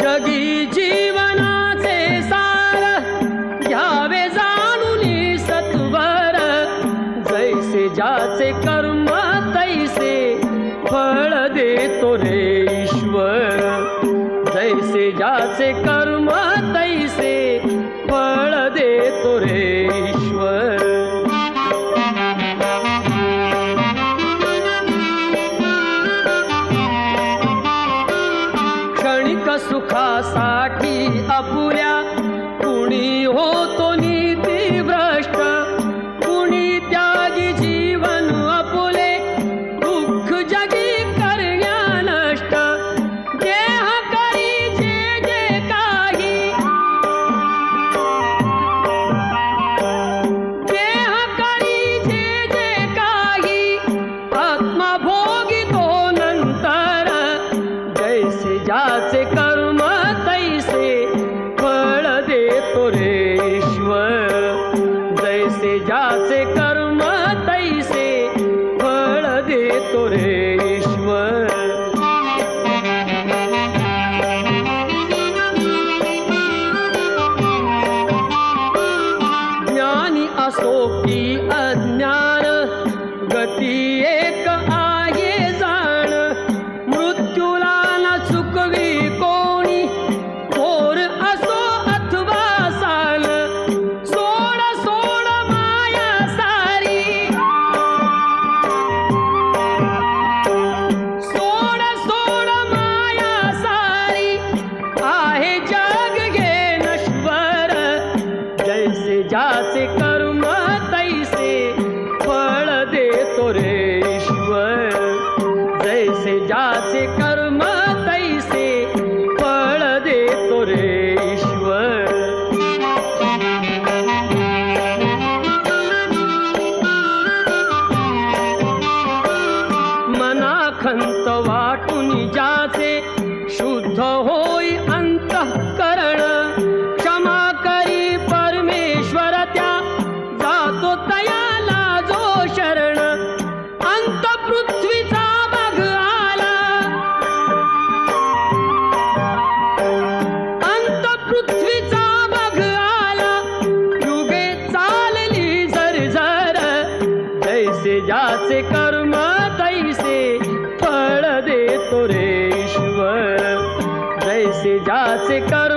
जगी जीवनाचे सार घ्यावे जाणून सत्वर, जैसे ज्याचे कर्म तैसे फळ देतो रे ईश्वर, जैसे ज्याचे कर्म तैसे फळ देतो रे ईश्वर. क्षणिक सुखासाठी अपुऱ्या कुणी होतो नीतिभ्रष्ट, कुणी त्यागी जीवन अपुले दुःख जगी करण्या नष्ट. देह करी जे जे काही, देह करी जे जे काही, आत्मा भोगितो नंतर, जैसे ज्याचे कर्म तैसे फळ देतो रे ईश्वर, जैसे ज्याचे कर्म तैसे फळ देतो रे ईश्वर. ज्ञानी असो की अज्ञान, गती एक आहे जाण, मृत्यूला न चुकवी कोणी, थोर असो अथवा साल. सोड सोड माया सारी, सोड सोड माया सारी, आहे जग घे नश्वर, जैसे ज्याचे कर्म तैसे फळ देतो रे ईश्वर, जैसे ज्याचे कर्म तैसे फळ देतो रे ईश्वर. मनाखंत वाटून ज्याचे शुद्ध होई अंतःकरण, क्षमा करी परमेश्वर त्या जातो तयाला जो शरण. अंत पृथ्वीचा बघ आला, अंत पृथ्वीचा बघ आला, युगे चालली झरझर, जैसे ज्याचे कर्म तैसे फळ देतो रे ईश्वर, जैसे ज्याचे कर्म